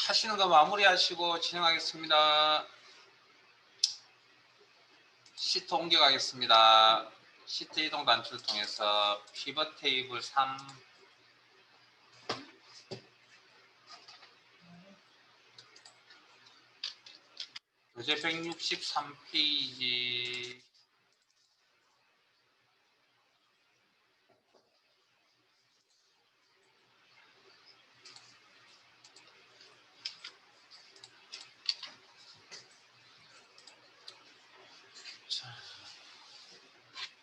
하시는 거 마무리하시고 진행하겠습니다. 시트 옮겨가겠습니다. 시트 이동 단추를 통해서 피벗 테이블 3 교재 163페이지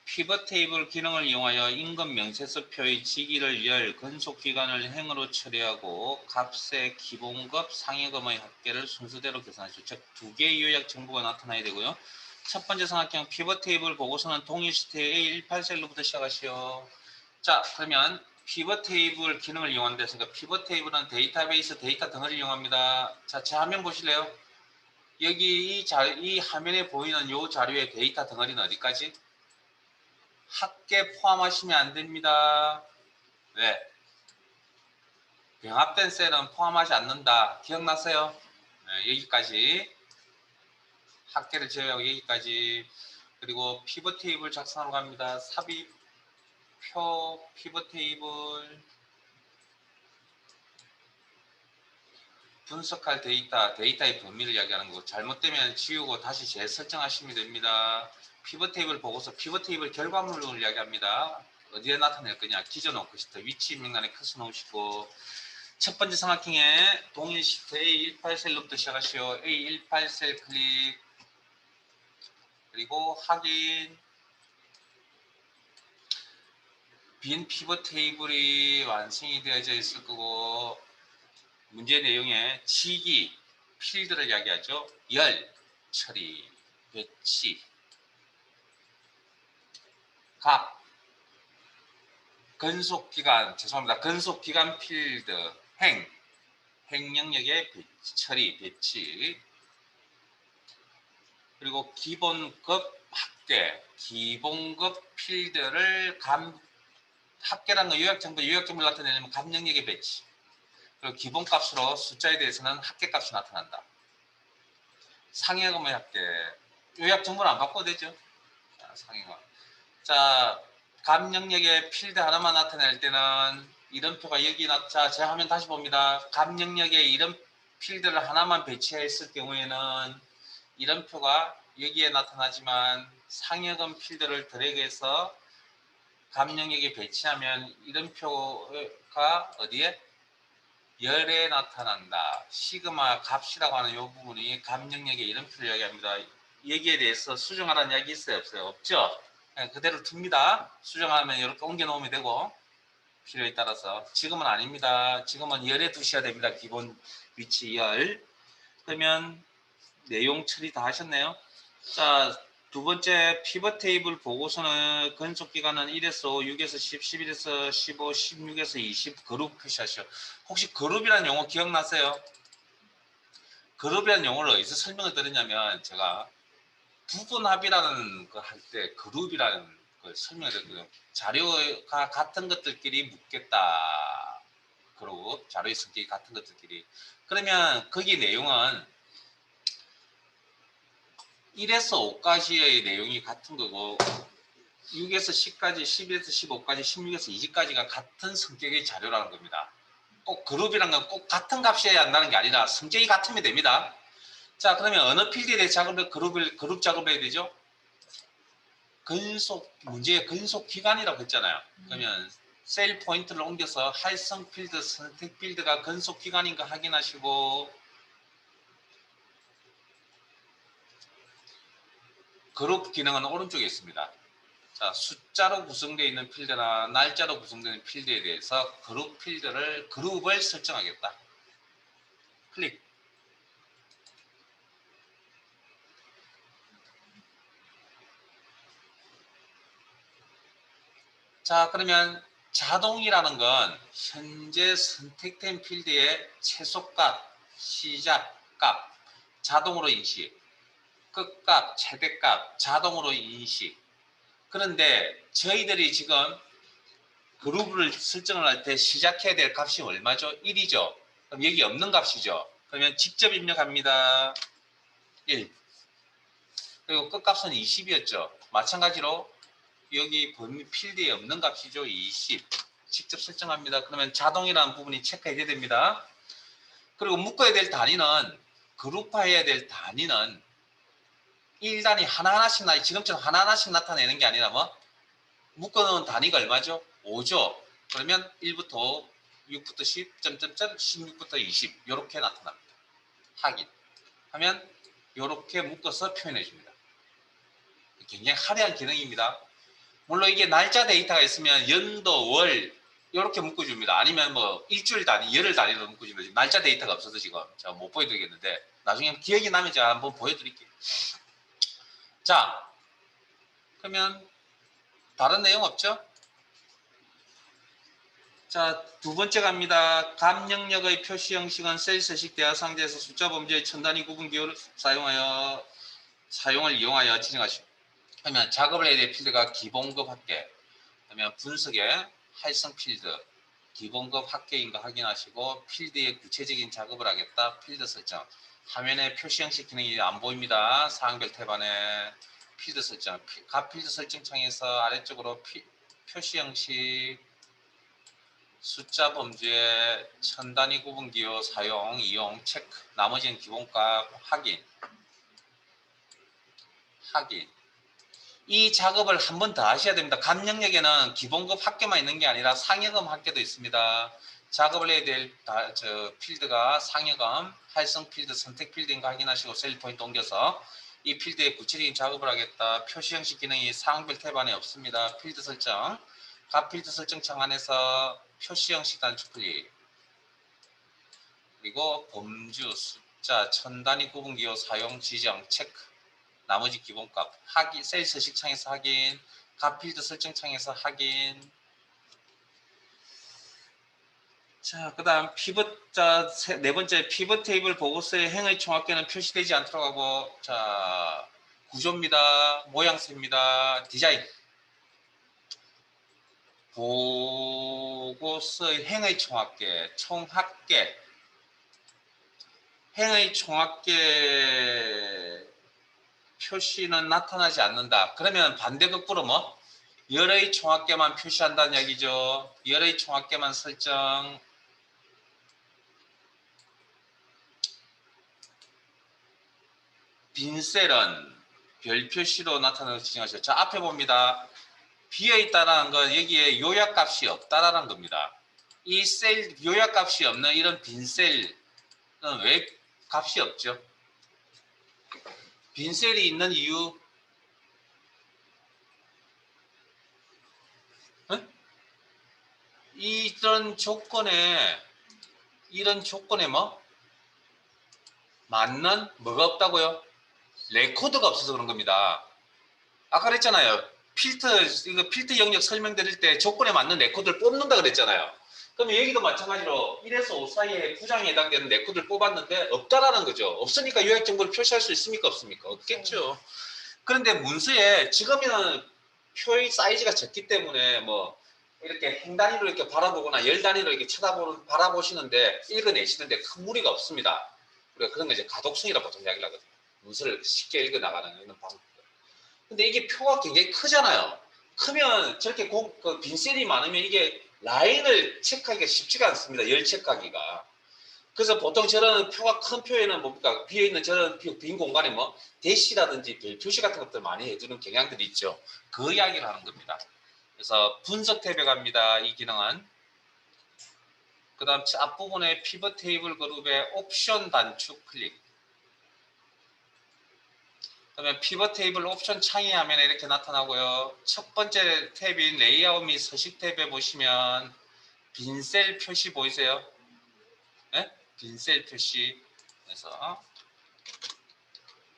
피벗 테이블 기능을 이용하여 임금 명세서표의 지기를 열 근속 기간을 행으로 처리하고 값의 기본급 상여금의 합계를 순서대로 계산하시오. 즉 두 개의 요약 정보가 나타나야 되고요. 첫 번째 삼각형 피벗 테이블 보고서는 동일 시트의 A18셀로부터 시작하시오. 자, 그러면 피벗 테이블 기능을 이용한다 했으니까 피벗 테이블은 데이터베이스 데이터 덩어리를 이용합니다. 자, 제 화면 보실래요? 여기 이 화면에 보이는 이 자료의 데이터 덩어리는 어디까지? 합계 포함하시면 안 됩니다. 왜? 병합된 셀은 포함하지 않는다. 기억나세요? 네, 여기까지. 합계를 제외하고 여기까지. 그리고 피벗 테이블 작성하러 갑니다. 삽입표 피벗 테이블 분석할 데이터의 범위를 이야기하는 거고 잘못되면 지우고 다시 재설정하시면 됩니다. 피벗 테이블 보고서 피벗 테이블 결과물을 이야기합니다. 어디에 나타낼 거냐? 기존 워크시트 위치 명단에 커서 놓으시고 첫 번째 삼각형에 동일 시트 A18셀로부터 시작하시오. A18셀 클릭 그리고 확인 빈 피벗 테이블이 완성이 되어져 있을 거고 문제 내용에 지기 필드를 이야기하죠. 열, 처리, 배치, 값, 근속기간, 죄송합니다. 근속기간 필드, 행 영역의 처리, 배치, 그리고 기본급 합계, 기본급 필드를 합계라는 거 요약정보를 나타내려면 감 영역의 배치, 그리고 기본값으로 숫자에 대해서는 합계값이 나타난다. 상여금의 합계, 요약정보를 안 바꿔도 되죠. 상여금. 자, 감 영역의 필드 하나만 나타낼 때는 이름표가 여기 자, 제 화면 다시 봅니다. 감 영역에 이름 필드를 하나만 배치했을 경우에는 이름표가 여기에 나타나지만 상여금 필드를 드래그해서 감 영역에 배치하면 이름표가 어디에? 열에 나타난다. 시그마 값이라고 하는 이 부분이 감 영역의 이름표를 이야기합니다. 여기에 대해서 수정하라는 이야기 있어요? 없어요? 없죠? 그대로 둡니다. 수정하면 이렇게 옮겨 놓으면 되고 필요에 따라서 지금은 아닙니다. 지금은 열에 두셔야 됩니다. 기본 위치 열. 그러면 내용 처리 다 하셨네요. 자, 두 번째 피벗 테이블 보고서는 근속 기간은 1에서 5, 6에서 10, 11에서 15, 16에서 20 그룹 표시하시오. 혹시 그룹이라는 용어 기억나세요? 그룹이라는 용어를 어디서 설명을 드렸냐면 제가 부분합이라는 거 할 때 그룹이라는 걸 설명을 드렸거든요. 자료가 같은 것들끼리 묶겠다. 그룹, 자료의 성격이 같은 것들끼리. 그러면 거기 내용은 1에서 5까지의 내용이 같은 거고 6에서 10까지, 11에서 15까지, 16에서 20까지가 같은 성격의 자료라는 겁니다. 꼭 그룹이라는 건 꼭 같은 값이어야 한다는 게 아니라 성격이 같으면 됩니다. 자, 그러면 어느 필드에 대해 그룹 작업해야 되죠? 문제의 근속 기간이라고 했잖아요. 그러면 셀 포인트를 옮겨서 활성 필드, 선택 필드가 근속 기간인가 확인하시고 그룹 기능은 오른쪽에 있습니다. 자, 숫자로 구성되어 있는 필드나 날짜로 구성되는 필드에 대해서 그룹을 설정하겠다. 클릭. 자, 그러면 자동이라는 건 현재 선택된 필드의 최소값, 시작값, 자동으로 인식, 끝값, 최대값, 자동으로 인식. 그런데 저희들이 지금 그룹을 설정을 할 때 시작해야 될 값이 얼마죠? 1이죠. 그럼 여기 없는 값이죠. 그러면 직접 입력합니다. 1. 그리고 끝값은 20이었죠. 마찬가지로 여기 범위 필드에 없는 값이죠. 20. 직접 설정합니다. 그러면 자동이라는 부분이 체크해야 됩니다. 그리고 묶어야 될 단위는 그룹화해야 될 단위는 1단위 하나하나씩 지금처럼 하나하나씩 나타내는 게 아니라 뭐 묶어놓은 단위가 얼마죠? 5죠. 그러면 1부터 5, 6부터 10, 점점점 16부터 20 이렇게 나타납니다. 확인 하면 이렇게 묶어서 표현해 줍니다. 굉장히 화려한 기능입니다. 물론 이게 날짜 데이터가 있으면 연도, 월 이렇게 묶어줍니다. 아니면 뭐 일주일 단위, 열흘 단위로 묶어줍니다. 날짜 데이터가 없어서 지금 제가 못 보여드리겠는데 나중에 기억이 나면 제가 한번 보여드릴게요. 자, 그러면 다른 내용 없죠? 자, 두 번째 갑니다. 값 영역의 표시 형식은 셀 서식 대화 상자에서 숫자 범주의 천 단위 구분 기호를 사용을 이용하여 진행하시오. 그러면 작업을 해야 될 필드가 기본급 합계, 그러면 분석의 활성 필드, 기본급 합계인 거 확인하시고 필드의 구체적인 작업을 하겠다. 필드 설정. 화면에 표시 형식 기능이 안 보입니다. 사항별 탭 안에 필드 설정. 값 필드 설정 창에서 아래쪽으로 표시 형식 숫자 범주의 천 단위 구분 기호 사용, 이용, 체크. 나머지는 기본값 확인. 이 작업을 한 번 더 하셔야 됩니다. 값 영역에는 기본급 합계만 있는 게 아니라 상여금 합계도 있습니다. 작업을 해야 될 필드가 상여금, 활성 필드, 선택 필드인 거 확인하시고 셀 포인트 옮겨서 이 필드에 구체적인 작업을 하겠다. 표시 형식 기능이 사항별 탭 안에 없습니다. 필드 설정, 값 필드 설정 창 안에서 표시 형식 단축 클릭, 그리고 범주, 숫자, 천 단위 구분 기호 사용 지정 체크. 나머지 기본값 확인, 셀 서식 창에서 확인, 값 필드 설정 창에서 확인. 자, 그다음 피벗, 네 번째 피벗 테이블 보고서의 행의 총합계는 표시되지 않도록 하고, 자, 구조입니다. 모양새입니다. 디자인. 보고서의 행의 총합계, 행의 총합계 표시는 나타나지 않는다. 그러면 반대급부로 뭐? 열의 총합계만 표시한다는 얘기죠. 열의 총합계만 설정. 빈 셀은 별 표시로 나타나는 거 지정하시죠. 자, 앞에 봅니다. 비어있다라는 건 여기에 요약값이 없다라는 겁니다. 이 셀 요약값이 없는 이런 빈 셀은 왜 값이 없죠? 빈 셀이 있는 이유, 이런 조건에 뭐 맞는 뭐가 없다고요? 레코드가 없어서 그런 겁니다. 아까 그랬잖아요. 필터 영역 설명드릴 때 조건에 맞는 레코드를 뽑는다 그랬잖아요. 그럼 여기도 마찬가지로 1에서 5 사이에 구장에 해당되는 레코드를 뽑았는데 없다라는 거죠. 없으니까 요약 정보를 표시할 수 있습니까? 없습니까? 없겠죠. 그런데 문서에 지금은 표의 사이즈가 적기 때문에 뭐 이렇게 행 단위로 이렇게 바라보거나 열 단위로 이렇게 바라보시는데 읽어내시는데 큰 무리가 없습니다. 우리가 그런 거 이제 가독성이라 보통 이야기를 하거든요. 문서를 쉽게 읽어 나가는 이런 방법. 근데 이게 표가 굉장히 크잖아요. 크면 저렇게 빈셀이 많으면 이게 라인을 체크하기가 쉽지가 않습니다. 열 체크하기가. 그래서 보통 저런 표가 큰 표에는 뭡니까? 비어있는 저런 빈 공간에 뭐 대시라든지 별 표시 같은 것들 많이 해주는 경향들이 있죠. 그 이야기를 하는 겁니다. 그래서 분석 탭에 갑니다. 이 기능은. 그 다음 앞부분에 피벗 테이블 그룹의 옵션 단축 클릭. 그러면 피벗 테이블 옵션 창이 화면에 이렇게 나타나고요. 첫 번째 탭인 레이아웃 및 서식 탭에 보시면 빈셀 표시 보이세요? 네? 빈셀 표시. 그래서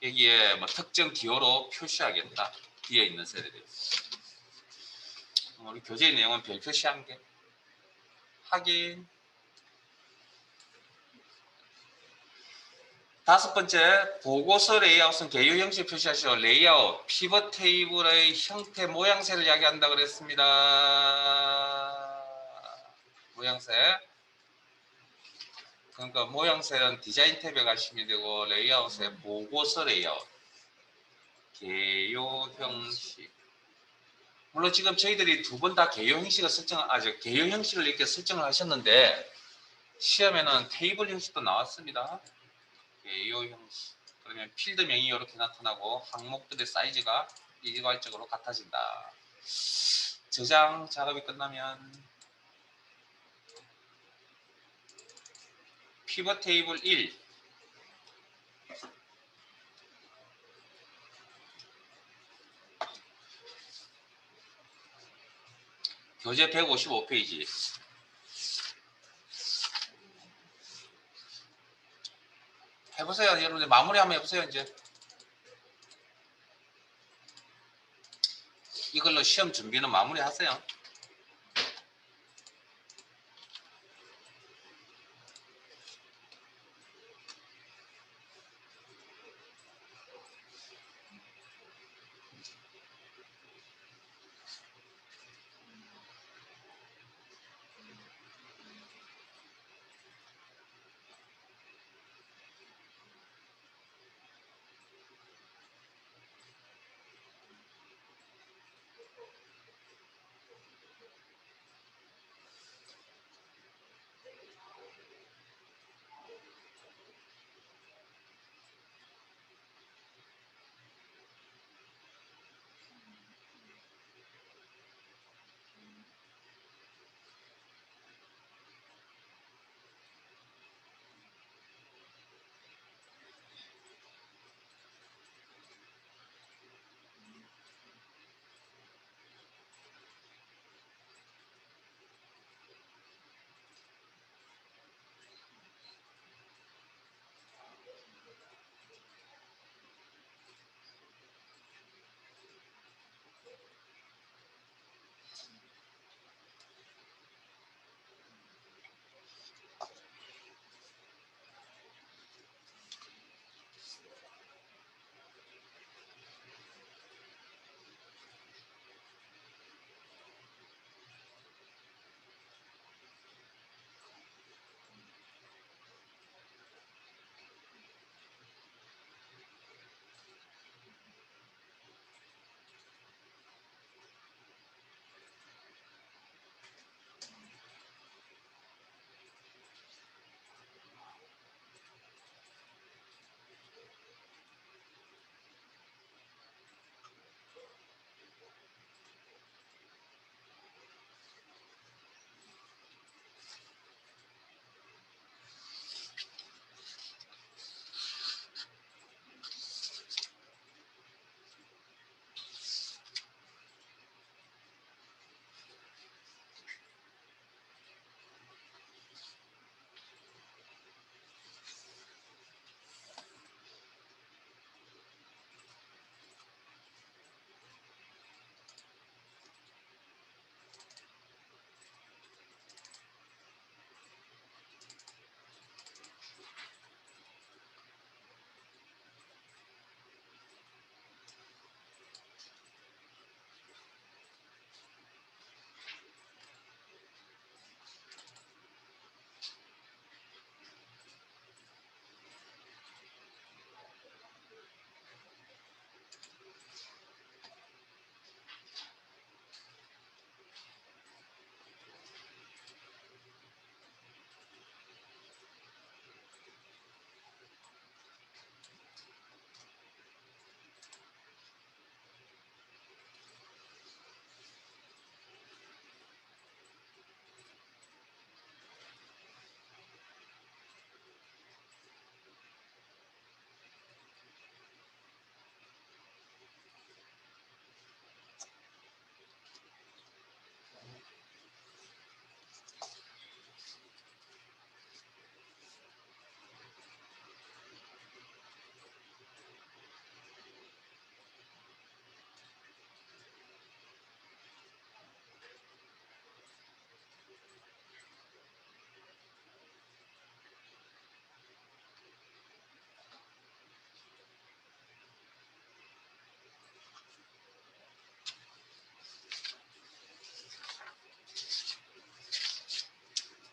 여기에 뭐 특정 기호로 표시하겠다. 비어 있는 셀에 대해서. 우리 교재 내용은 별 표시한 게 확인. 다섯 번째, 보고서 레이아웃은 개요 형식 표시하시오. 레이아웃, 피벗 테이블의 형태, 모양새를 이야기한다 그랬습니다. 모양새. 그러니까 모양새는 디자인 탭에 가시면 되고 레이아웃에 보고서 레이아웃, 개요 형식. 물론 지금 저희들이 두 번 다 개요 형식을 개요 형식을 이렇게 설정을 하셨는데 시험에는 테이블 형식도 나왔습니다. 개요 형식. 그러면 필드명이 이렇게 나타나고 항목들의 사이즈가 일괄적으로 같아진다. 저장 작업이 끝나면 피벗 테이블 1, 교재 155페이지. 해보세요. 여러분들 마무리 한번 해보세요. 이제 이걸로 시험 준비는 마무리 하세요.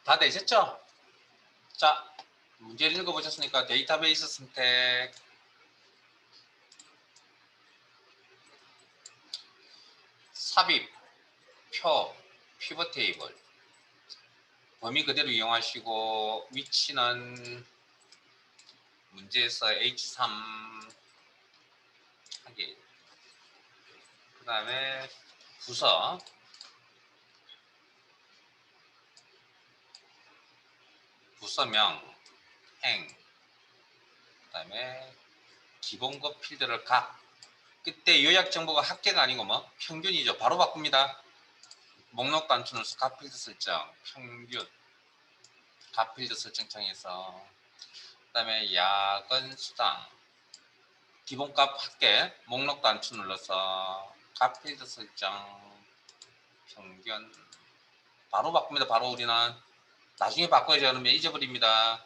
다 되셨죠? 자, 문제를 읽어보셨으니까 데이터베이스 선택, 삽입, 표, 피벗 테이블 범위 그대로 이용하시고 위치는 문제에서 H3 하기, 그 다음에 부서, 부서명, 행, 그 다음에 기본급 필드를 각. 그때 요약 정보가 합계가 아니고 뭐 평균이죠. 바로 바꿉니다. 목록 단추로서 각 필드 설정, 평균, 각 필드 설정창에서, 그 다음에 야근 수당, 기본값 합계, 목록 단추 눌러서 각 필드 설정, 평균. 바로 바꿉니다. 바로 우리는 나중에 바꿔야지 않으면 잊어버립니다.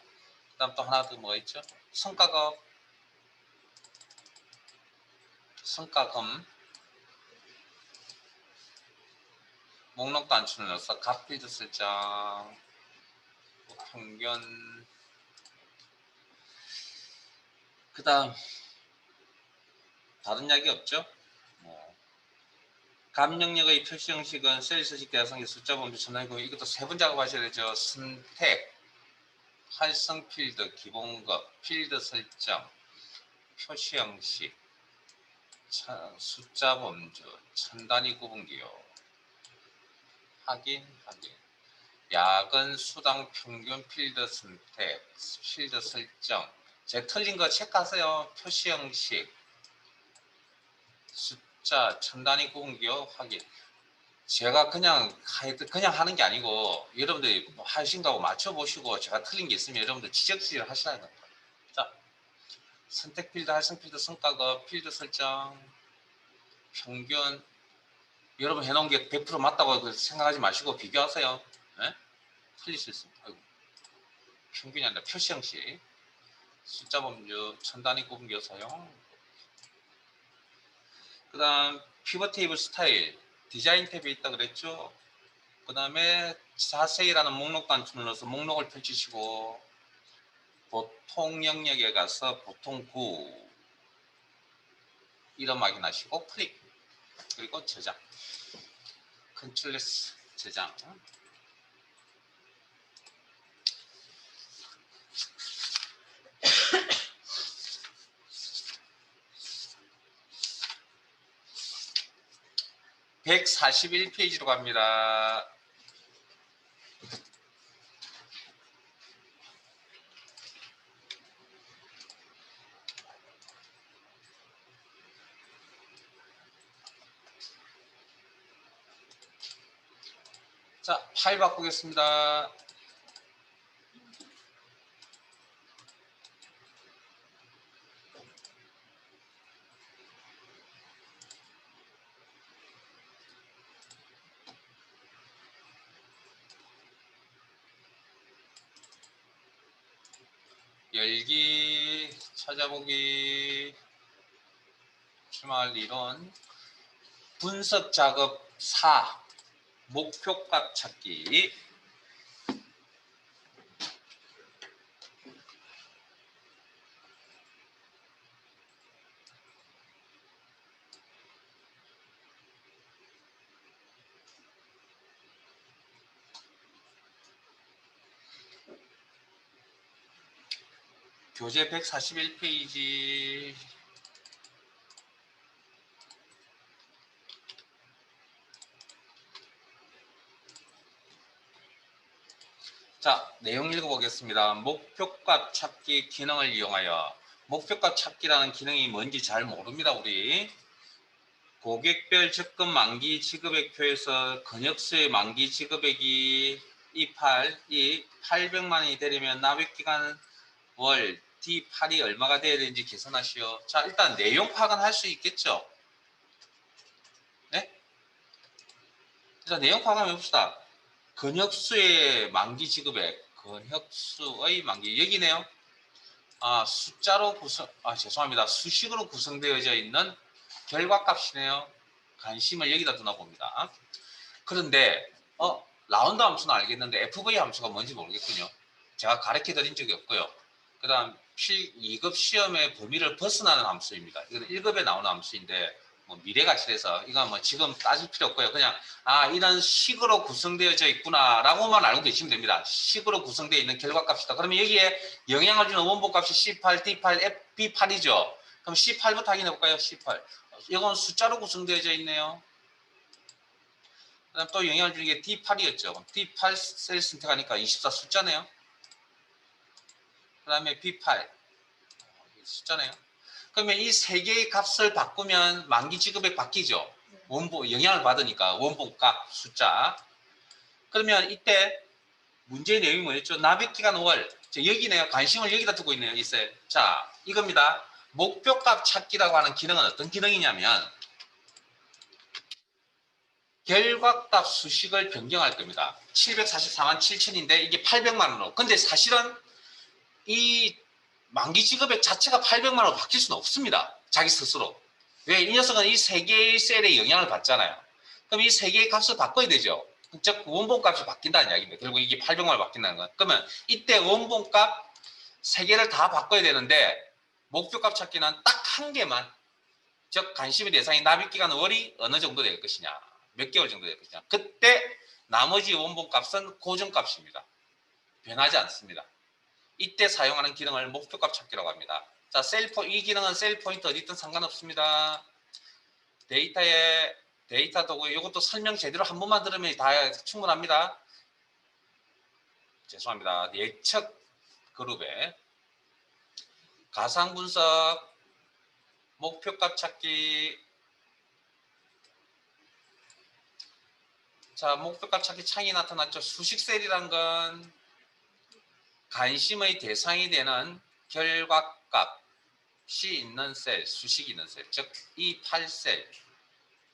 그 다음 또 하나 더 뭐가 있죠? 성과급, 성과금, 목록 단추 눌러서 각 필드 설정, 평균. 그 다음 다른 이야기 없죠? 감영역의 표시 형식은 셀 서식 대화성의 숫자 범주 전환이고, 이것도 세 번 작업하셔야 되죠. 선택, 활성 필드, 기본급, 필드 설정, 표시 형식, 숫자 범주, 천 단위 구분기호, 확인, 야근 수당 평균 필드 선택, 필드 설정. 제 틀린 거 체크하세요. 표시 형식, 숫자, 천 단위 구분기호, 확인. 제가 그냥 하는 게 아니고 여러분들이 하신다고 맞춰보시고 제가 틀린 게 있으면 여러분들 지적질을 하셔야 됩니다. 자, 선택 필드, 활성 필드, 성과급, 필드 설정, 평균. 여러분 해놓은 게 100% 맞다고 생각하지 마시고 비교하세요. 네? 틀릴 수 있습니다. 아이고. 평균이 아니라 표시 형식, 숫자 범주, 천 단위 구분기호 사용. 그 다음 피벗 테이블 스타일, 디자인 탭에 있다 그랬죠. 그 다음에 자세히라는 목록 단추 눌러서 목록을 펼치시고 보통 영역에 가서 보통 9 이름 확인하시고 클릭, 그리고 저장, 컨트롤 S 저장. (141페이지로) 갑니다. 자, 파일 바꾸겠습니다. 열기, 찾아보기, 주말 이론, 분석 작업 4, 목표값 찾기. 교재 141페이지. 자, 내용 읽어보겠습니다. 목표값 찾기 기능을 이용하여. 목표값 찾기라는 기능이 뭔지 잘 모릅니다, 우리. 고객별 적금 만기 지급액표에서 근역수의 만기 지급액이 이 800만 원이 되려면 납입기간 월 D8이 얼마가 돼야 되는지 계산하시오. 자, 일단 내용 파악은 할 수 있겠죠? 네? 일단 내용 파악 한번 해봅시다. 근역수의 만기 지급액, 근역수의 만기, 여기네요. 숫자로 죄송합니다. 수식으로 구성되어져 있는 결과값이네요. 관심을 여기다 두나 봅니다. 그런데 라운드 함수는 알겠는데 FV 함수가 뭔지 모르겠군요. 제가 가르쳐 드린 적이 없고요. 그다음 2급 시험의 범위를 벗어나는 함수입니다. 이건 1급에 나오는 함수인데 뭐 미래가치래서 이건 뭐 지금 따질 필요 없고요. 그냥 이런 식으로 구성되어져 있구나라고만 알고 계시면 됩니다. 식으로 구성되어 있는 결과값이다. 그러면 여기에 영향을 주는 원본값이 C8, D8, B8이죠. 그럼 C8부터 확인해 볼까요? C8. 이건 숫자로 구성되어져 있네요. 그다음 또 영향을 주는 게 D8이었죠. D8 셀 선택하니까 24 숫자네요. 그 다음에 B8 숫자네요. 그러면 이 세 개의 값을 바꾸면 만기 지급액 바뀌죠. 원본 영향을 받으니까 원본값 숫자. 그러면 이때 문제의 내용이 뭐였죠? 납입기간 5월. 여기네요. 관심을 여기다 두고 있네요. 있어요. 자, 이겁니다. 목표값 찾기라고 하는 기능은 어떤 기능이냐면 결과값 수식을 변경할 겁니다. 744만 7천인데 이게 800만 원으로. 근데 사실은 이 만기 지급액 자체가 800만 원으로 바뀔 수는 없습니다. 자기 스스로. 왜? 이 녀석은 이 세 개의 셀에 영향을 받잖아요. 그럼 이 세 개의 값을 바꿔야 되죠. 즉 원본값이 바뀐다는 이야기입니다. 결국 이게 800만 원 바뀐다는 건. 그러면 이때 원본값 세 개를 다 바꿔야 되는데 목표값 찾기는 딱 한 개만. 즉 관심의 대상이 납입기간 월이 어느 정도 될 것이냐. 몇 개월 정도 될 것이냐. 그때 나머지 원본값은 고정값입니다. 변하지 않습니다. 이때 사용하는 기능을 목표값 찾기라고 합니다. 자, 이 기능은 셀 포인트 어디 있든 상관없습니다. 데이터 도구, 이것도 설명 제대로 한 번만 들으면 다 충분합니다. 죄송합니다. 예측 그룹에 가상 분석, 목표값 찾기. 자, 목표값 찾기 창이 나타났죠. 수식 셀이란 건 관심의 대상이 되는 결과값이 있는 셀, 수식이 있는 셀, 즉 이 8셀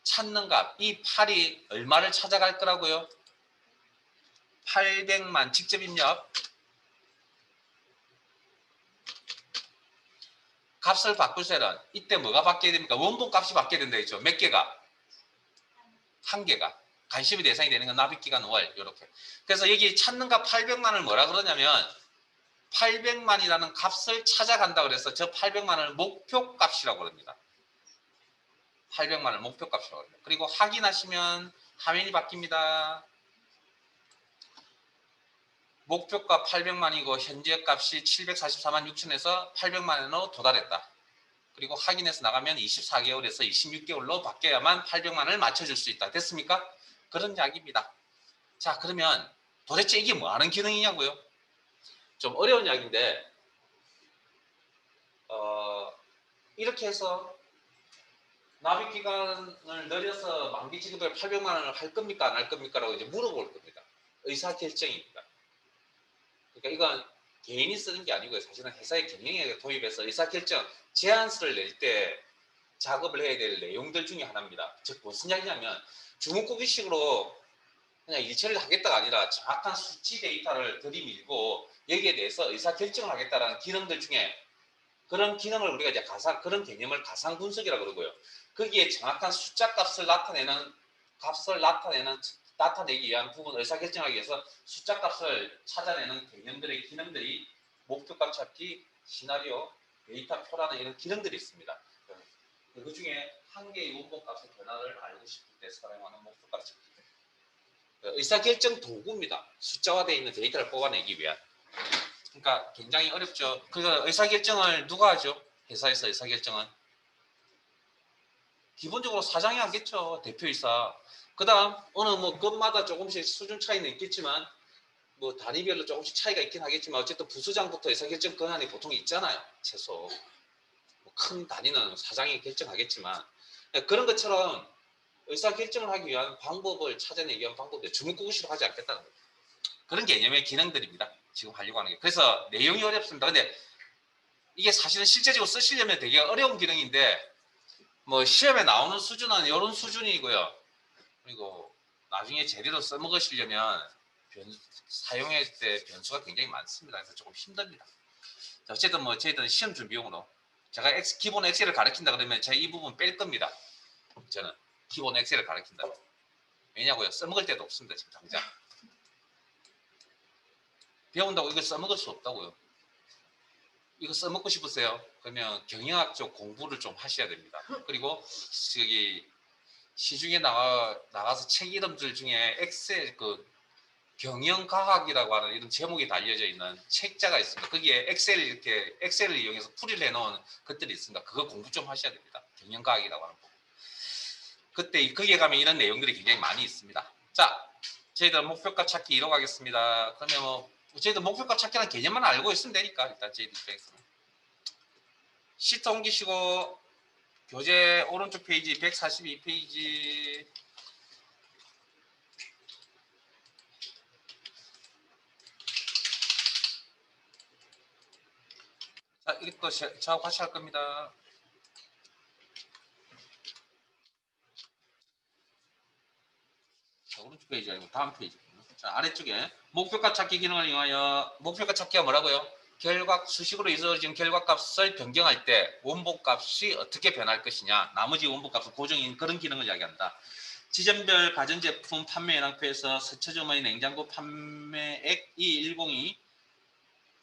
찾는 값, 이 8이 얼마를 찾아갈 거라고요? 800만 직접 입력. 값을 바꿀 셀은 이때 뭐가 바뀌어야 됩니까? 원본 값이 바뀌어야 된다 했죠. 몇 개가? 한 개가. 관심의 대상이 되는 건 납입기간 월 이렇게. 그래서 여기 찾는 값 800만을 뭐라 그러냐면 800만이라는 값을 찾아간다 그래서 저 800만을 목표값이라고 그럽니다. 800만을 목표값이라고 합니다. 그리고 확인하시면 화면이 바뀝니다. 목표값 800만이고 현재 값이 744만 6천에서 800만원으로 도달했다. 그리고 확인해서 나가면 24개월에서 26개월로 바뀌어야만 800만원을 맞춰줄 수 있다. 됐습니까? 그런 이야기입니다. 자, 그러면 도대체 이게 뭐 하는 기능이냐고요? 좀 어려운 이야기인데 이렇게 해서 납입기간을 늘려서 만기 지급을 800만 원을 할 겁니까 안 할 겁니까 라고 이제 물어볼 겁니다. 의사결정입니다. 그러니까 이건 개인이 쓰는 게 아니고요. 사실은 회사의 경영에 도입해서 의사결정 제안서를 낼 때 작업을 해야 될 내용들 중에 하나입니다. 즉 무슨 이야기냐면 주문꾸기식으로 그냥 일처리를 하겠다가 아니라 정확한 수치 데이터를 들이밀고 여기에 대해서 의사결정을 하겠다는 기능들 중에 그런 기능을 우리가 이제 그런 개념을 가상 분석이라고 그러고요. 거기에 정확한 숫자 값을 나타내기 위한 부분 의사결정하기 위해서 숫자 값을 찾아내는 개념들의 기능들이 목표값 찾기, 시나리오, 데이터표라는 이런 기능들이 있습니다. 그 중에 한 개의 원본값의 변화를 알고 싶을 때 사용하는 목표값 찾기. 의사결정 도구입니다. 숫자화되어 있는 데이터를 뽑아내기 위한. 그러니까 굉장히 어렵죠. 그래서 의사결정을 누가 하죠? 회사에서 의사결정은 기본적으로 사장이 하겠죠. 대표이사. 그 다음 어느 뭐 급마다 조금씩 수준 차이는 있겠지만 뭐 단위별로 조금씩 차이가 있긴 하겠지만 어쨌든 부수장부터 의사결정 권한이 보통 있잖아요. 최소 뭐 큰 단위는 사장이 결정하겠지만 그런 것처럼 의사결정을 하기 위한 방법을 찾아내기 위한 방법들 주문꾸기식으로 하지 않겠다는 거예요. 그런 개념의 기능들입니다. 지금 하려고 하는 게. 그래서 내용이 어렵습니다. 근데 이게 사실은 실제적으로 쓰시려면 되게 어려운 기능인데 뭐 시험에 나오는 수준은 이런 수준이고요. 그리고 나중에 제대로 써먹으시려면 사용할 때 변수가 굉장히 많습니다. 그래서 조금 힘듭니다. 어쨌든 뭐 저희들은 시험 준비용으로 제가 기본 엑셀을 가르친다 그러면 제가 이 부분 뺄 겁니다. 저는 기본 엑셀을 가르친다. 왜냐고요? 써먹을 때도 없습니다. 지금 당장. 배운다고 이걸 써먹을 수 없다고요. 이거 써먹고 싶으세요? 그러면 경영학 쪽 공부를 좀 하셔야 됩니다. 그리고 저기 시중에 나가서 책 이름들 중에 엑셀 그 경영과학이라고 하는 이런 제목이 달려져 있는 책자가 있습니다. 거기에 엑셀을 이용해서 풀이를 해놓은 것들이 있습니다. 그거 공부 좀 하셔야 됩니다. 경영과학이라고 하는 거. 그때 거기에 가면 이런 내용들이 굉장히 많이 있습니다. 자, 저희들 목표가 찾기 이뤄가겠습니다. 그러면 뭐 저희들 목표가 찾기라는 개념만 알고 있으면 되니까 일단 저희들 입장에서는 시트 옮기시고 교재 오른쪽 페이지 142페이지 자, 이것도 저하고 같이 할 겁니다. 자, 오른쪽 페이지 아니고 다음 페이지. 자, 아래쪽에 목표값 찾기 기능을 이용하여 목표값 찾기가 뭐라고요? 수식으로 이루어진 결과값을 변경할 때 원본값이 어떻게 변할 것이냐, 나머지 원본값은 고정인 그런 기능을 이야기한다. 지점별 가전제품 판매 연합회에서 서초점의 냉장고 판매액 E102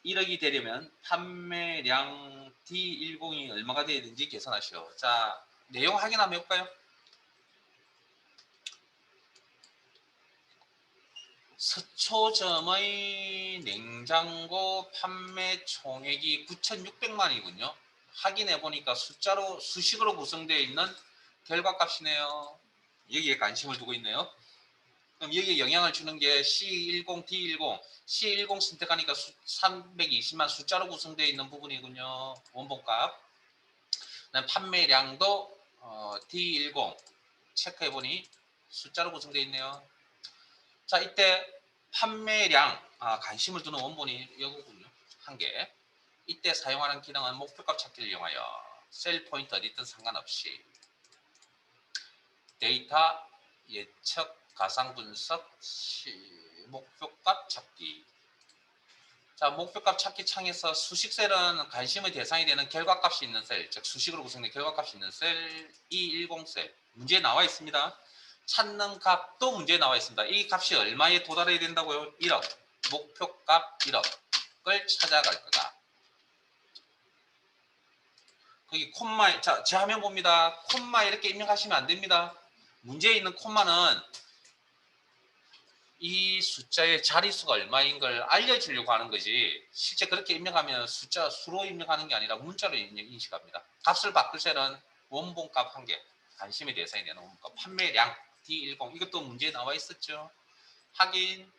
1억이 되려면 판매량 D10이 얼마가 되어야 되는지 계산하시오. 자, 내용 확인 한번 해볼까요? 서초점의 냉장고 판매 총액이 9,600만이군요. 확인해 보니까 수식으로 구성되어 있는 결과값이네요. 여기에 관심을 두고 있네요. 그럼 여기에 영향을 주는 게 C10, D10, C10 선택하니까 320만 숫자로 구성되어 있는 부분이군요. 원본값. 판매량도 D10 체크해보니 숫자로 구성되어 있네요. 자, 이때 판매량, 관심을 두는 원본이 이거군요. 한 개. 이때 사용하는 기능은 목표값 찾기를 이용하여 셀 포인트 어디든 상관없이 데이터 예측 가상 분석 목표값 찾기. 자, 목표값 찾기 창에서 수식셀은 관심의 대상이 되는 결과값이 있는 셀, 즉 수식으로 구성된 결과값이 있는 셀 E10셀 문제에 나와 있습니다. 찾는 값도 문제에 나와 있습니다. 이 값이 얼마에 도달해야 된다고요? 1억. 목표값 1억을 찾아갈 거다. 거기 콤마, 자, 제 화면 봅니다. 콤마 이렇게 입력하시면 안 됩니다. 문제에 있는 콤마는 이 숫자의 자릿수가 얼마인 걸 알려주려고 하는 거지, 실제 그렇게 입력하면 수로 입력하는 게 아니라 문자로 인식합니다. 값을 바꿀 셀은 원본값 한 개, 관심의 대상이 되는 원본값, 판매량 D10 이것도 문제에 나와 있었죠. 확인하면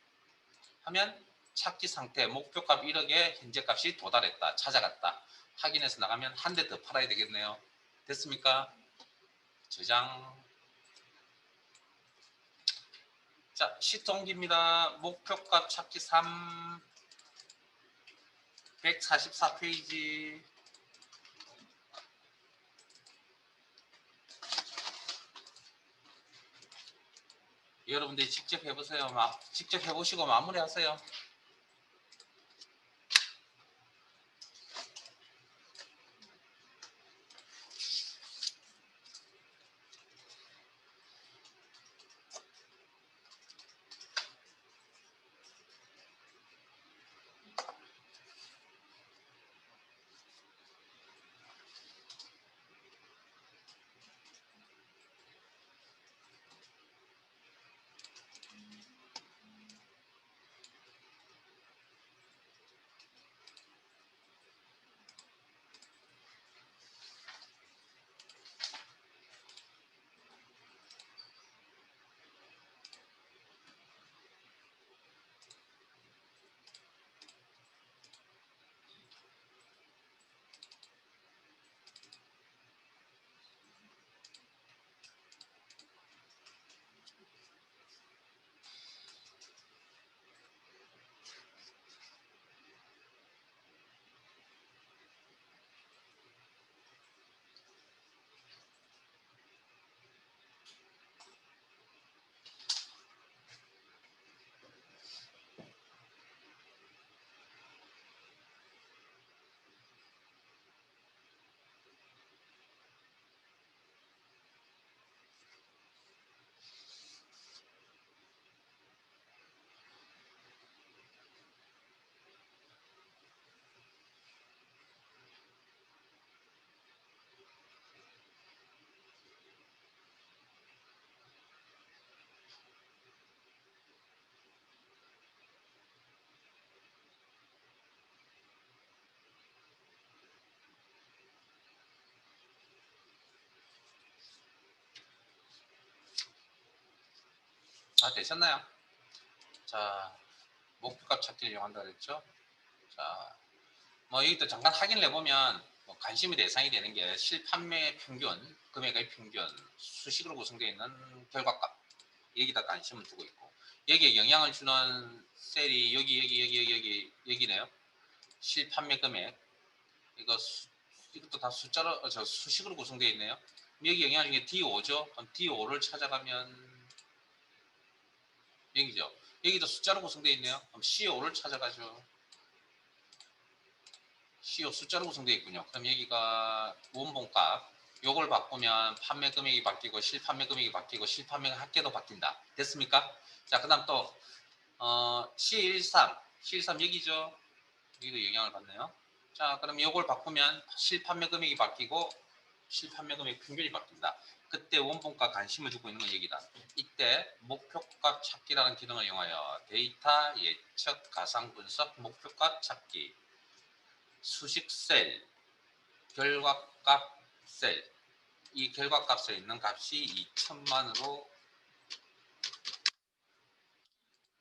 찾기 상태 목표값 1억에 현재값이 도달했다, 찾아갔다. 확인해서 나가면 한 대 더 팔아야 되겠네요. 됐습니까? 저장. 자, 시트 옮깁니다. 목표값 찾기 3 144페이지. 여러분들이 직접 해보세요. 직접 해보시고 마무리하세요. 다 되셨나요? 자, 목표값 찾기를 이용한다 그랬죠? 자, 뭐 여기도 잠깐 확인을 해보면 뭐 관심의 대상이 되는 게 실판매 평균, 금액의 평균, 수식으로 구성되어 있는 결과값 여기다 관심을 두고 있고 여기에 영향을 주는 셀이 여기네요. 실판매 금액 이것도 다 숫자로 수식으로 구성되어 있네요. 여기 영향 중에 D5죠. 그럼 D5를 찾아가면 여기죠. 여기도 숫자로 구성되어 있네요. 그럼 C5를 찾아가죠. CO 숫자로 구성되어 있군요. 그럼 여기가 원본값 요걸 바꾸면 판매 금액이 바뀌고 실판매 금액이 바뀌고 실판매 합계도 바뀐다. 됐습니까? 자, 그 다음 또 C13 여기죠. 여기도 영향을 받네요. 자, 그럼 요걸 바꾸면 실판매 금액이 바뀌고 실판매 금액 평균이 바뀐다. 그때 원본값 관심을 두고 있는 건 여기다. 이때 목표값 찾기라는 기능을 이용하여 데이터 예측 가상 분석 목표값 찾기 수식 셀, 결과값 셀, 이 결과값에 있는 값이 2000만으로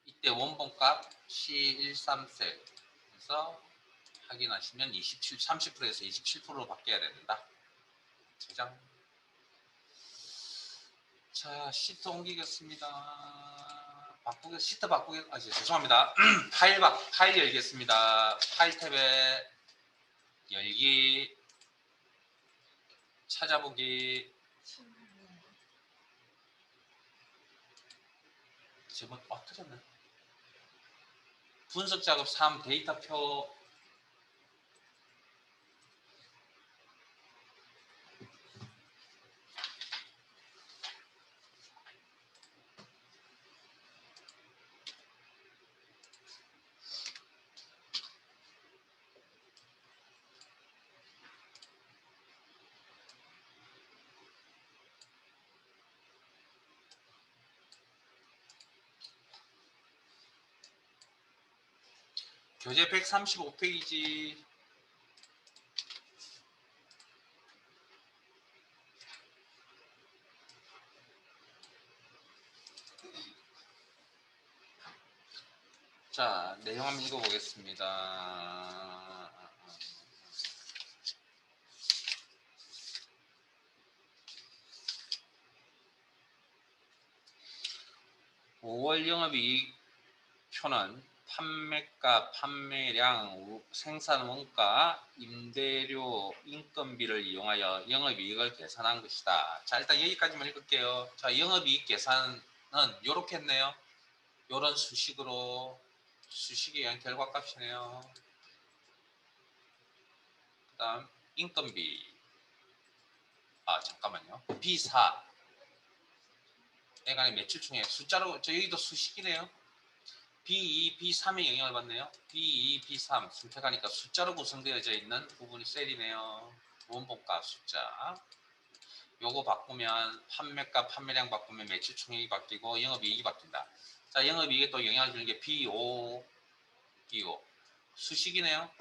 이때 원본값 C13셀에서 확인하시면 30%에서 27%로 바뀌어야 된다. 저장. 자, 시트 옮기겠습니다. 죄송합니다. 파일 열겠습니다. 파일 탭에 열기, 찾아보기, 제목 틀렸네. 분석 작업 3 데이터표 교재 135페이지 자, 내용 한번 읽어보겠습니다. 5월 영업이익표는 판매가, 판매량, 생산원가, 임대료, 인건비를 이용하여 영업이익을 계산한 것이다. 자, 일단 여기까지만 읽을게요. 자, 영업이익 계산은 이렇게 했네요. 이런 수식으로 수식에 의한 결과값이네요. 그 다음 인건비 잠깐만요. B4 애간의 매출총액 숫자로 여기도 수식이네요. B2, B3의 영향을 받네요. B2, B3 선택하니까 숫자로 구성되어져 있는 부분이 셀이네요. 원본값 숫자 요거 바꾸면 판매가, 판매량 바꾸면 매출총액이 바뀌고 영업이익이 바뀐다. 자, 영업이익에 또 영향을 주는 게 B5 수식이네요.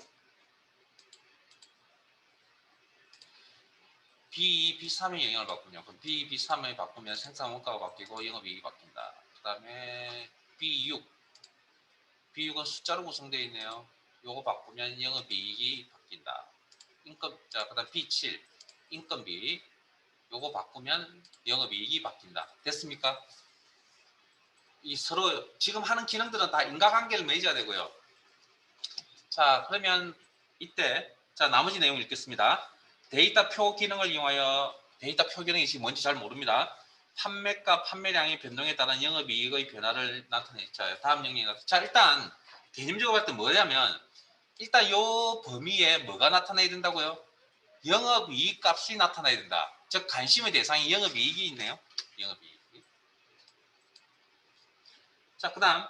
B2, B3의 영향을 받군요. 그럼 B2, B3을 바꾸면 생산 원가가 바뀌고 영업이익이 바뀐다. 그 다음에 B6 B6은 숫자로 구성되어 있네요. 요거 바꾸면 영업이익이 바뀐다. 자, 그 다음 B7 인건비 요거 바꾸면 영업이익이 바뀐다. 됐습니까? 이 서로 지금 하는 기능들은 다 인과관계를 맺어야 되고요. 자, 그러면 이때 자, 나머지 내용 읽겠습니다. 데이터표 기능을 이용하여 데이터표 기능이 지금 뭔지 잘 모릅니다. 판매가, 판매량의 변동에 따른 영업이익의 변화를 나타내자. 다음 영역이 자, 일단 개념적으로 볼 때 뭐냐면 일단 요 범위에 뭐가 나타나야 된다고요? 영업이익 값이 나타나야 된다. 즉 관심의 대상이 영업이익이 있네요. 영업이익. 자, 그 다음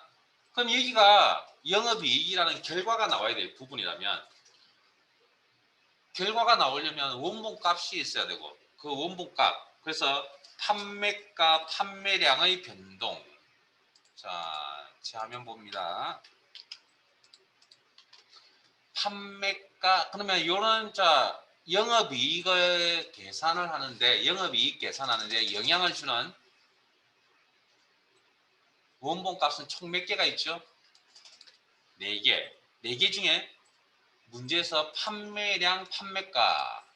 그럼 여기가 영업이익이라는 결과가 나와야 될 부분이라면 결과가 나오려면 원본값이 있어야 되고 그 원본값 그래서 판매가, 판매량의 변동. 자, 제 화면 봅니다. 판매가 그러면 이런 자 영업이익을 계산을 하는데 영업이익 계산하는데 영향을 주는 원본 값은 총 몇 개가 있죠? 4개. 4개 중에 문제에서 판매량, 판매가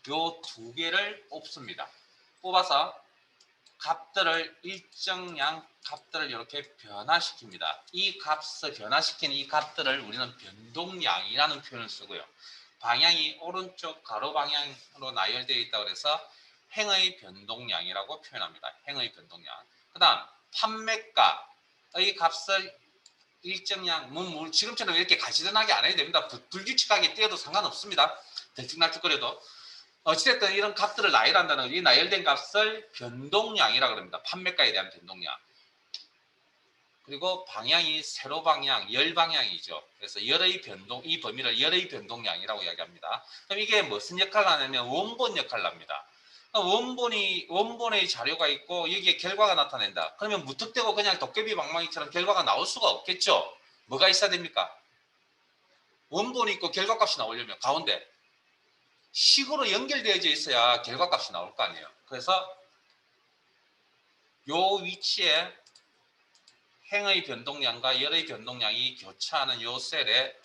요 2개를 뽑습니다. 뽑아서 값들을 일정량 값들을 이렇게 변화시킵니다. 이 값을 변화시키는 이 값들을 우리는 변동량이라는 표현을 쓰고요. 방향이 오른쪽 가로 방향으로 나열되어 있다고 해서 행의 변동량이라고 표현합니다. 행의 변동량. 그 다음 판매가의 값을 일정량 지금처럼 이렇게 가지런하게 안 해도 됩니다. 불규칙하게 띄어도 상관없습니다. 들쭉날쭉거려도 어찌됐든 이런 값들을 나열한다는 이 나열된 값을 변동량이라고 합니다. 판매가에 대한 변동량. 그리고 방향이 세로 방향, 열 방향이죠. 그래서 열의 변동, 이 범위를 열의 변동량이라고 이야기합니다. 그럼 이게 무슨 역할을 하냐면 원본 역할을 합니다. 원본의 자료가 있고 여기에 결과가 나타낸다. 그러면 무턱대고 그냥 도깨비 방망이처럼 결과가 나올 수가 없겠죠. 뭐가 있어야 됩니까? 원본이 있고 결과값이 나오려면 가운데 식으로 연결되어져 있어야 결과값이 나올 거 아니에요. 그래서 요 위치에 행의 변동량과 열의 변동량이 교차하는 요 셀에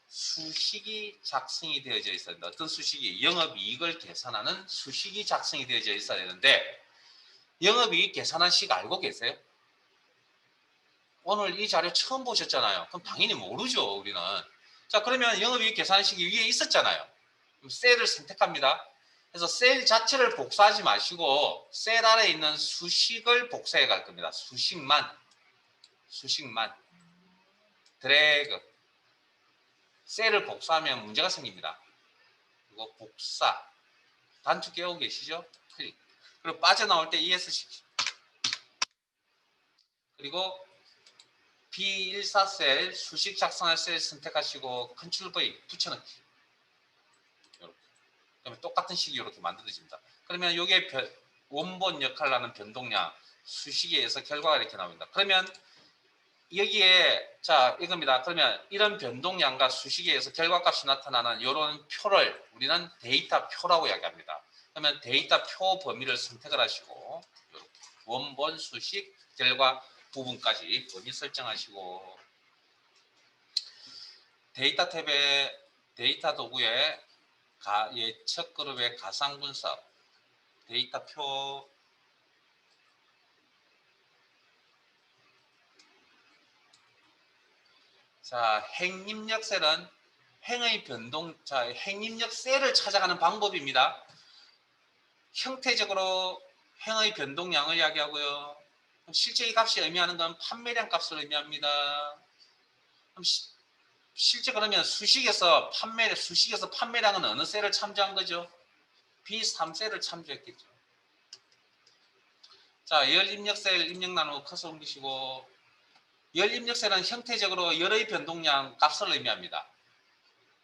수식이 작성이 되어져 있어야 된다. 어떤 수식이? 영업이익을 계산하는 수식이 작성이 되어져 있어야 되는데 영업이익 계산한 식 알고 계세요? 오늘 이 자료 처음 보셨잖아요. 그럼 당연히 모르죠, 우리는. 자, 그러면 영업이익 계산식이 위에 있었잖아요. 그럼 셀을 선택합니다. 그래서 셀 자체를 복사하지 마시고 셀 아래에 있는 수식을 복사해 갈 겁니다. 수식만 드래그 셀을 복사하면 문제가 생깁니다. 그리고 복사 단축 깨우고 계시죠? 클릭. 그리고 빠져나올 때 ESC 그리고 B14 셀 수식 작성할 셀 선택하시고 컨트롤 V 붙여넣기 이렇게. 그러면 똑같은 식이 이렇게 만들어집니다. 그러면 이게 원본 역할을 하는 변동량 수식에 의해서 결과가 이렇게 나옵니다. 그러면 여기에 자 이겁니다. 그러면 이런 변동량과 수식에 의해서 결과값이 나타나는 이런 표를 우리는 데이터 표라고 이야기합니다. 그러면 데이터 표 범위를 선택을 하시고 이렇게 원본 수식 결과 부분까지 범위 설정하시고 데이터 탭에 데이터 도구에 예측 그룹의 가상 분석 데이터 표 자, 행입력 셀은 행의 변동, 자, 행입력 셀을 찾아가는 방법입니다. 형태적으로 행의 변동량을 이야기하고요. 실제 이 값이 의미하는 건 판매량 값을 의미합니다. 그럼 실제 그러면 수식에서 판매량은 어느 셀을 참조한 거죠? B3셀을 참조했겠죠. 자, 열 입력 셀 입력 나누고 커서 옮기시고 열 입력 셀은 형태적으로 열의 변동량 값을 의미합니다.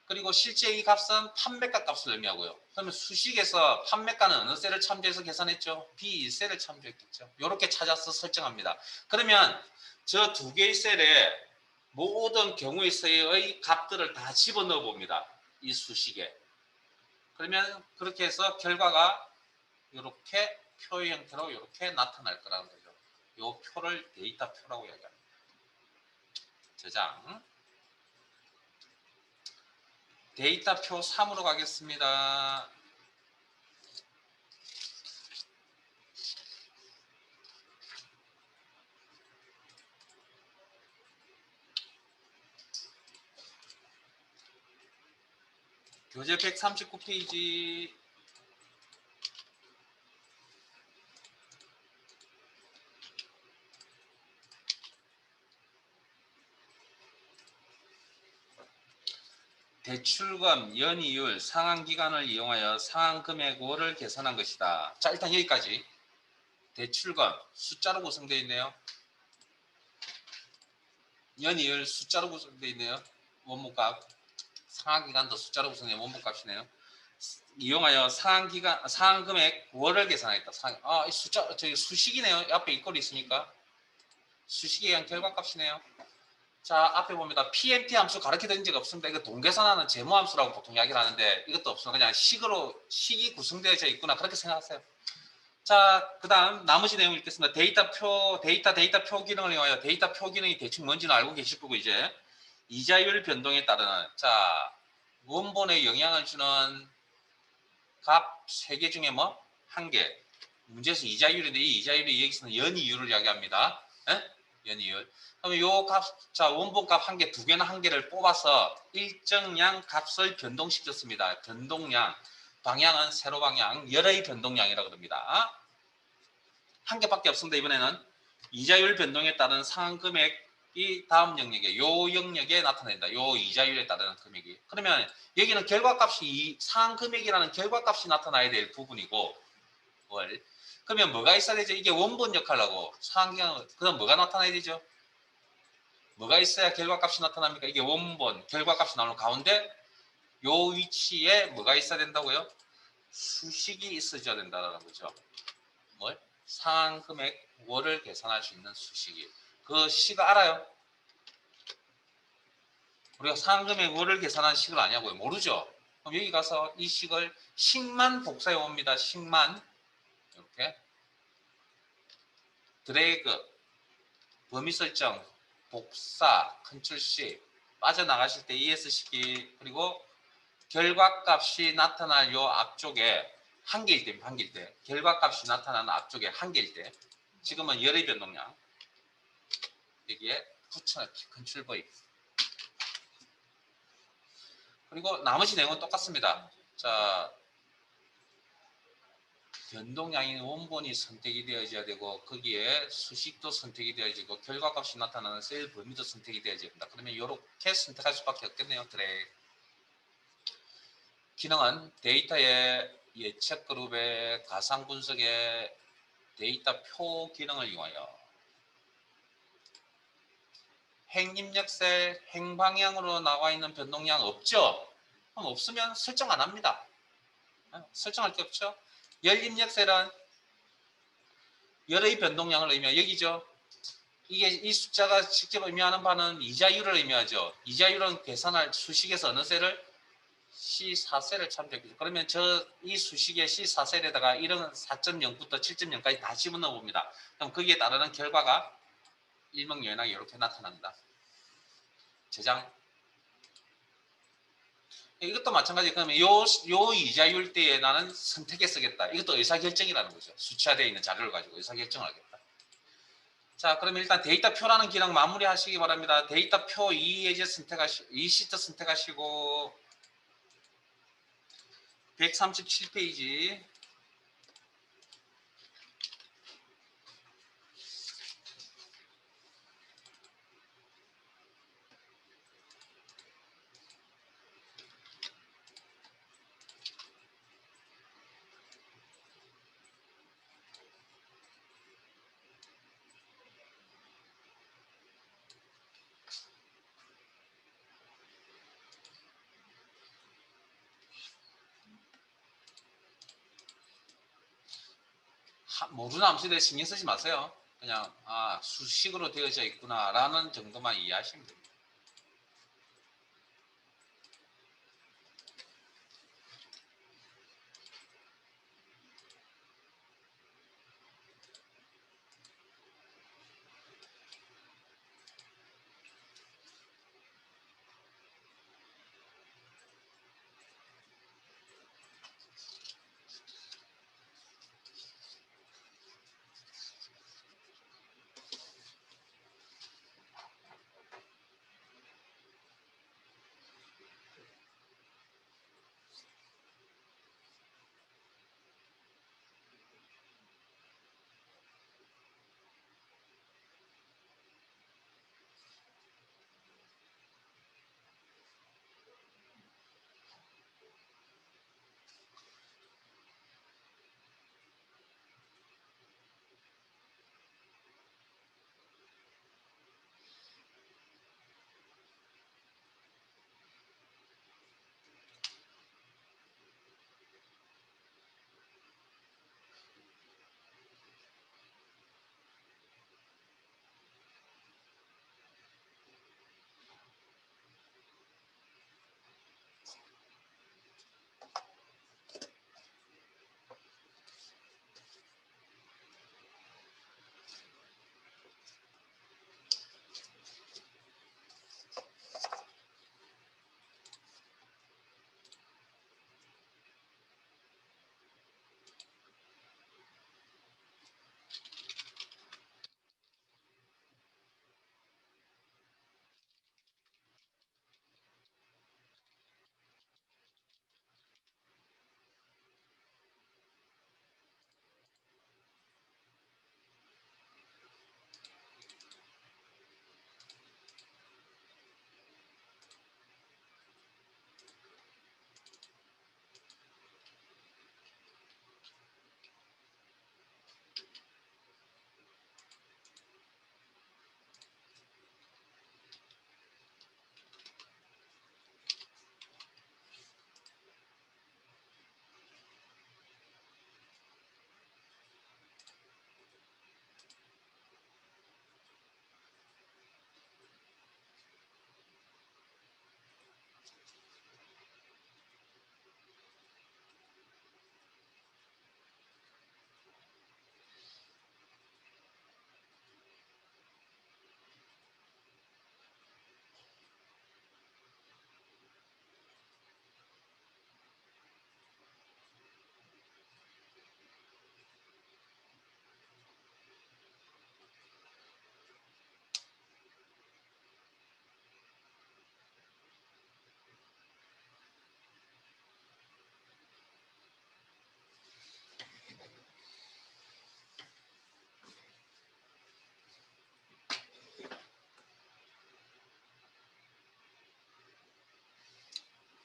그리고 실제 이 값은 판매가 값을 의미하고요. 그러면 수식에서 판매가는 어느 셀을 참조해서 계산했죠? B1셀을 참조했겠죠. 이렇게 찾아서 설정합니다. 그러면 저 두 개의 셀에 모든 경우에서의 값들을 다 집어넣어 봅니다. 이 수식에. 그러면 그렇게 해서 결과가 이렇게 표의 형태로 이렇게 나타날 거라는 거죠. 이 표를 데이터 표라고 이야기합니다. 저장. 데이터표 3으로 가겠습니다. 교재 139페이지 대출금, 연이율, 상환기간을 이용하여 상환금액월을 계산한 것이다. 자, 일단 여기까지. 대출금, 숫자로 구성되어 있네요. 연이율, 숫자로 구성되어 있네요. 원본값. 상환기간도 숫자로 구성된 원본값이네요. 이용하여 상환금액 월을 계산하겠다. 이 숫자, 저기 수식이네요. 앞에 이 꼴이 있으니까. 수식에 의한 결과값이네요. 자, 앞에 봅니다. PMT 함수 가르쳐드린 적이 없습니다. 이거 동계산하는 제모함수라고 보통 이야기를 하는데 이것도 없습니다. 그냥 식이 구성되어져 있구나 그렇게 생각하세요. 자, 그 다음 나머지 내용 읽겠습니다. 데이터 표 기능을 이용하여 데이터 표 기능이 대충 뭔지는 알고 계실 거고 이제 이자율 변동에 따르는 자 원본에 영향을 주는 값 3개 중에 뭐? 1개. 문제에서 이자율인데 이 이자율이 여기서는 연이율을 이야기합니다. 에? 연이율. 그러면 요 값, 자 원본 값 1개, 2개나 1개를 뽑아서 일정량 값을 변동시켰습니다. 변동량. 방향은 세로 방향, 열의 변동량이라고 합니다. 1개밖에 없습니다. 이번에는 이자율 변동에 따른 상환 금액이 다음 영역에 요 영역에 나타낸다. 요 이자율에 따르는 금액이. 그러면 여기는 결과값이 상환 금액이라는 결과값이 나타나야 될 부분이고 월. 그러면 뭐가 있어야 되죠? 이게 원본 역할하고 상환 그럼 뭐가 나타나야 되죠? 뭐가 있어야 결과값이 나타납니까? 이게 원본 결과값이 나오는 가운데 요 위치에 뭐가 있어야 된다고요? 수식이 있어줘야 된다는 거죠. 뭘? 상환 금액 월을 계산할 수 있는 수식이. 그 식을 알아요? 우리가 상환 금액 월을 계산하는 식을 아냐고요? 모르죠? 그럼 여기 가서 이 식을 식만 복사해 옵니다. 식만 이렇게 드래그 범위 설정 복사 컨트롤 C 빠져나가실 때 ES식이 그리고 결과값이 나타날 요 앞쪽에 한 개일 때, 한 개일 때 결과값이 나타나는 앞쪽에 한 개일 때 지금은 열의 변동량 여기에 붙여넣기 컨트롤 V 그리고 나머지 내용은 똑같습니다. 자 변동량인 원본이 선택이 되어져야 되고 거기에 수식도 선택이 되어지고 결과값이 나타나는 셀 범위도 선택이 되어져야 된다. 그러면 이렇게 선택할 수밖에 없겠네요. 그래. 기능은 데이터의 예측 그룹의 가상 분석의 데이터 표 기능을 이용하여 행입력 셀 행방향으로 나와 있는 변동량 없죠? 그럼 없으면 설정 안 합니다. 설정할 게 없죠? 열입력 셀은 열의 변동량을 의미하여 여기죠. 이게 이 숫자가 직접 의미하는 바는 이자율을 의미하죠. 이자율은 계산할 수식에서 어느 셀을 C4셀을 참조했죠. 그러면 이 수식의 C4셀에다가 이런 4.0부터 7.0까지 다 집어넣어 봅니다. 그럼 거기에 따르는 결과가 일목요연하게 이렇게 나타납니다. 저장. 이것도 마찬가지. 그러면 요 이자율 때에 나는 선택에 쓰겠다. 이것도 의사결정이라는 거죠. 수치화되어 있는 자료를 가지고 의사결정을 하겠다. 자, 그러면 일단 데이터표라는 기능 마무리하시기 바랍니다. 데이터표 2예제 선택하시고 2시트 선택하시고 137페이지 모르는 함수에 대해 신경 쓰지 마세요. 그냥 수식으로 되어져 있구나 라는 정도만 이해하시면 됩니다.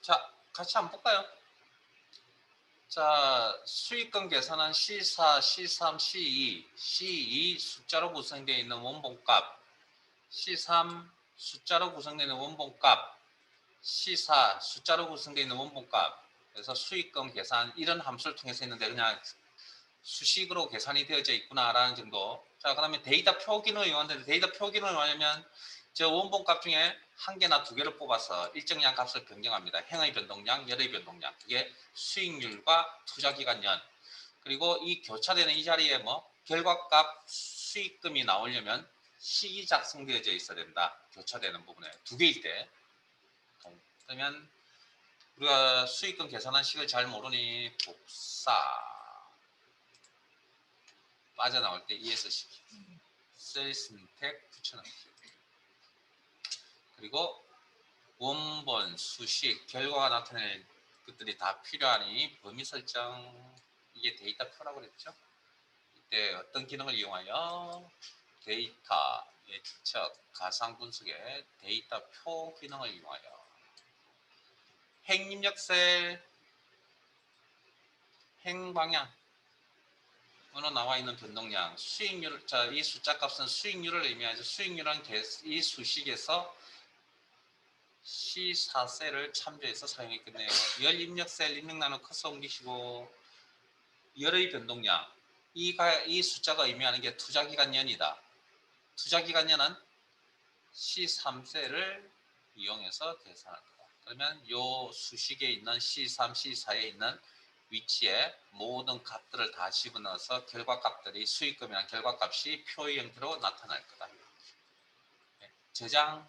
자, 같이 한번 볼까요? 자, 수익금 계산은 C4, C3, C2, C2 숫자로 구성되어 있는 원본값, C3 숫자로 구성되어 있는 원본값, C4 숫자로 구성되어 있는 원본값. 그래서 수익금 계산 이런 함수를 통해서 했는데 그냥 수식으로 계산이 되어져 있구나라는 정도. 자, 그러면 데이터 표 기능을 이용하는데 데이터 표 기능을 이용하려면 저 원본값 중에 한 개나 두 개를 뽑아서 일정량 값을 변경합니다. 행의 변동량, 열의 변동량. 그게 수익률과 투자기간연. 그리고 이 교차되는 이 자리에 뭐 결과값 수익금이 나오려면 식이 작성되어져 있어야 된다. 교차되는 부분에 두 개일 때. 그러면 우리가 수익금 계산한 식을 잘 모르니 복사 빠져나올 때 ES식 셀 선택 붙여넣기. 그리고 원본, 수식, 결과가 나타낼 것들이 다 필요하니 범위 설정. 이게 데이터 표라고 그랬죠. 이때 어떤 기능을 이용하여 데이터, 예측, 가상 분석의 데이터 표 기능을 이용하여 행입력 셀, 행방향 어느 나와 있는 변동량, 수익률, 자, 이 숫자 값은 수익률을 의미하죠. 수익률은 이 수식에서 C4셀을 참조해서 사용했겠네요. 열 입력셀 입력 나누 커서 옮기시고 열의 변동량, 이 숫자가 의미하는 게 투자기간연이다. 투자기간연은 C3셀을 이용해서 계산할 거다. 그러면 이 수식에 있는 C3, C4에 있는 위치에 모든 값들을 다 집어넣어서 결과값들이 수익금이란 결과값이 표의 형태로 나타날 거다. 저장